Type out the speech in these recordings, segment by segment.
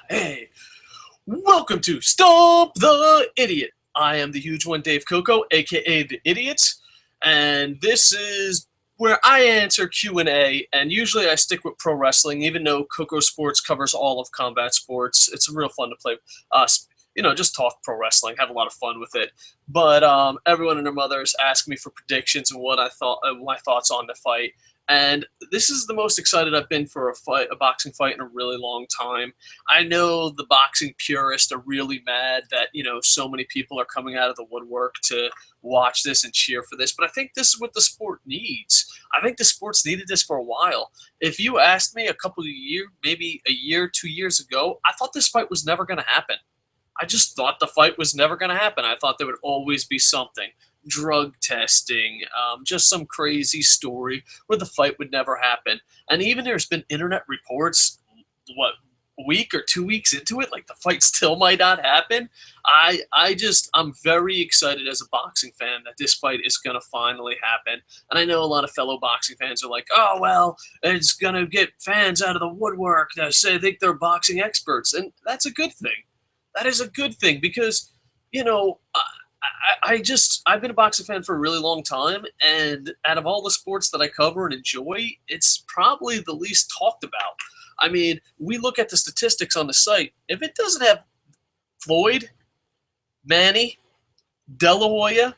Hey, welcome to Stump the Idiot. I am the huge one, Dave Koco, aka the Idiot, and this is where I answer Q&A. And usually I stick with pro wrestling, even though Kocosports covers all of combat sports. It's real fun to play. Just talk pro wrestling, have a lot of fun with it. But everyone and their mothers ask me for predictions and what I thought, my thoughts on the fight. And this is the most excited I've been for a boxing fight in a really long time. I know the boxing purists are really mad that, so many people are coming out of the woodwork to watch this and cheer for this, but I think this is what the sport needs. I think the sport's needed this for a while. If you asked me a couple of years, maybe a year, 2 years ago, I thought this fight was never going to happen. I just thought the fight was never going to happen. I thought there would always be something. Drug testing, just some crazy story where the fight would never happen. And even there's been internet reports, a week or 2 weeks into it, like the fight still might not happen. I'm very excited as a boxing fan that this fight is going to finally happen. And I know a lot of fellow boxing fans are like, oh, well, it's going to get fans out of the woodwork that say they think they're boxing experts. And that's a good thing. That is a good thing because, I've been a boxing fan for a really long time, and out of all the sports that I cover and enjoy, it's probably the least talked about. I mean, we look at the statistics on the site. If it doesn't have Floyd, Manny, De La Hoya,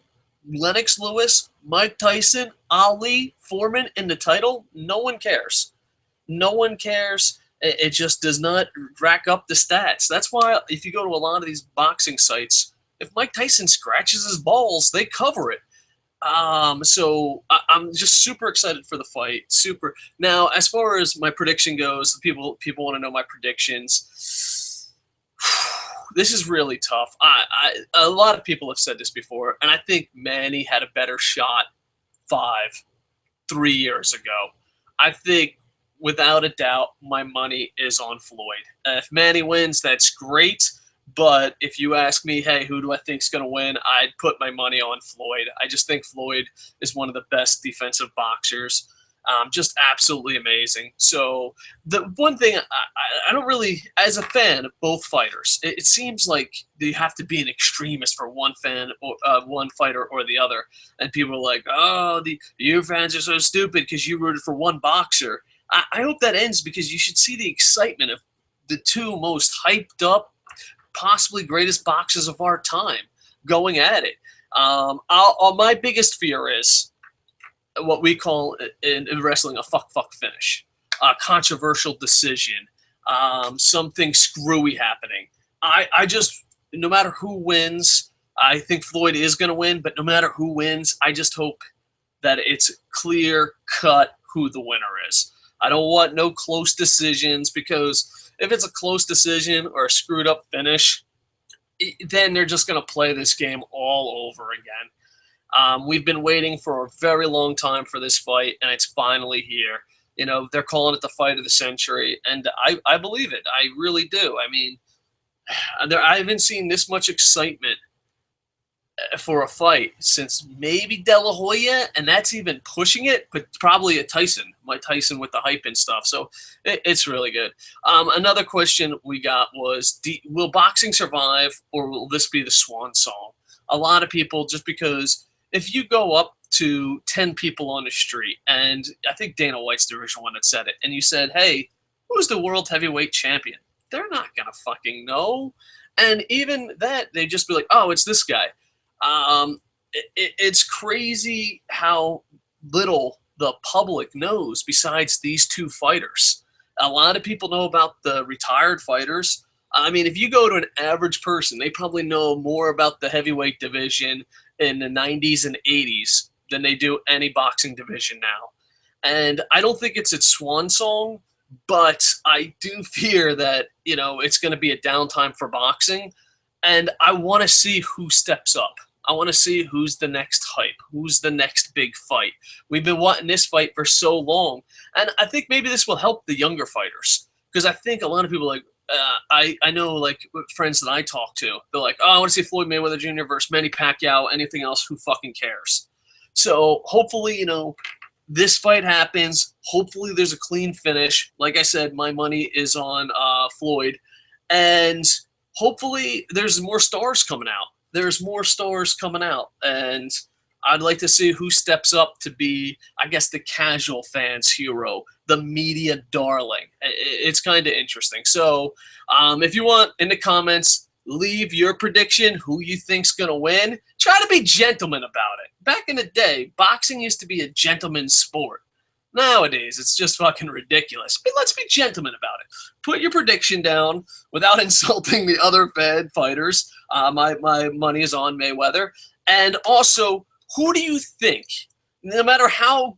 Lennox Lewis, Mike Tyson, Ali, Foreman in the title, no one cares. No one cares. It just does not rack up the stats. That's why if you go to a lot of these boxing sites, if Mike Tyson scratches his balls, they cover it. So I'm just super excited for the fight. Super. Now, as far as my prediction goes, people want to know my predictions. This is really tough. A lot of people have said this before, and I think Manny had a better shot 3 years ago. I think, without a doubt, my money is on Floyd. If Manny wins, that's great. But if you ask me, hey, who do I think is going to win, I'd put my money on Floyd. I just think Floyd is one of the best defensive boxers. Just absolutely amazing. So the one thing I don't really, as a fan of both fighters, it seems like you have to be an extremist for one fan or one fighter or the other. And people are like, oh, you fans are so stupid because you rooted for one boxer. I hope that ends because you should see the excitement of the two most hyped up, possibly greatest boxers of our time going at it. My biggest fear is what we call in wrestling a fuck finish, a controversial decision, something screwy happening. I just, no matter who wins, I think Floyd is going to win, but no matter who wins, I just hope that it's clear cut who the winner is. I don't want no close decisions because if it's a close decision or a screwed up finish, then they're just going to play this game all over again. We've been waiting for a very long time for this fight, and it's finally here. They're calling it the fight of the century, and I believe it. I really do. I mean, I haven't seen this much excitement for a fight since maybe De La Hoya, and that's even pushing it, but probably a Tyson, Mike Tyson with the hype and stuff. So it's really good. Another question we got was, will boxing survive, or will this be the swan song? A lot of people, just because if you go up to 10 people on the street, and I think Dana White's the original one that said it, and you said, hey, who's the world heavyweight champion? They're not going to fucking know. And even that, they'd just be like, oh, it's this guy. It's crazy how little the public knows besides these two fighters. A lot of people know about the retired fighters. I mean, if you go to an average person, they probably know more about the heavyweight division in the 90s and 80s than they do any boxing division now. And I don't think it's its swan song, but I do fear that, it's going to be a downtime for boxing. And I want to see who steps up. I want to see who's the next hype, who's the next big fight. We've been wanting this fight for so long, and I think maybe this will help the younger fighters, because I think a lot of people, like, I know, like, friends that I talk to, they're like, oh, I want to see Floyd Mayweather Jr. versus Manny Pacquiao, anything else, who fucking cares? So hopefully, this fight happens. Hopefully there's a clean finish. Like I said, my money is on Floyd. And hopefully there's more stars coming out. There's more stars coming out. And I'd like to see who steps up to be, I guess, the casual fans' hero, the media darling. It's kind of interesting. So if you want, in the comments, leave your prediction, who you think's going to win. Try to be gentleman about it. Back in the day, boxing used to be a gentleman's sport. Nowadays, it's just fucking ridiculous. But let's be gentlemen about it. Put your prediction down without insulting the other bad fighters. My money is on Mayweather. And also, who do you think, no matter how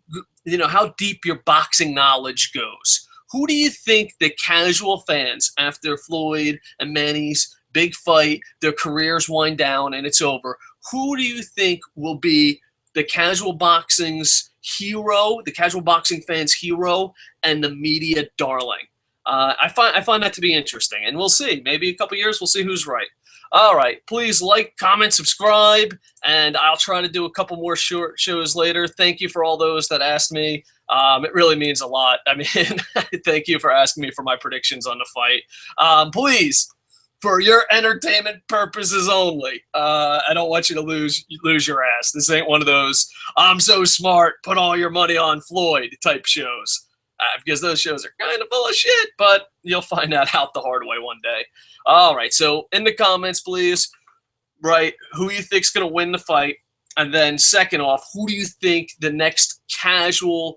deep your boxing knowledge goes, who do you think the casual fans, after Floyd and Manny's big fight, their careers wind down and it's over, who do you think will be the casual boxing's hero, the casual boxing fans' hero, and the media darling? I find that to be interesting, and we'll see. Maybe a couple years, we'll see who's right. All right, please like, comment, subscribe, and I'll try to do a couple more short shows later. Thank you for all those that asked me. It really means a lot. I mean, thank you for asking me for my predictions on the fight. Please, for your entertainment purposes only, I don't want you to lose your ass. This ain't one of those "I'm so smart, put all your money on Floyd" type shows. Because those shows are kind of full of shit, but you'll find that out the hard way one day. All right, so in the comments, please write who you think's going to win the fight, and then second off, who do you think the next casual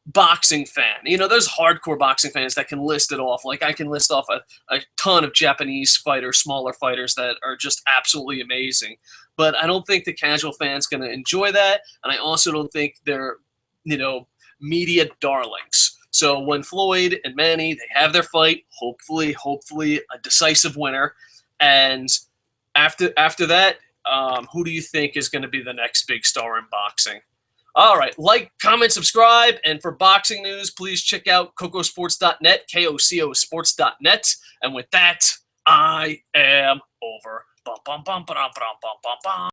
boxing fan? You know, there's hardcore boxing fans that can list it off. Like I can list off a ton of Japanese fighters, smaller fighters that are just absolutely amazing. But I don't think the casual fan's going to enjoy that, and I also don't think they're, media darlings. So when Floyd and Manny, they have their fight, hopefully a decisive winner. And after that, who do you think is going to be the next big star in boxing? All right, like, comment, subscribe. And for boxing news, please check out Kocosports.net, KOCO sports.net. And with that, I am over. Bum, bum, bum, ba-dum, ba-dum, bum, bum, bum.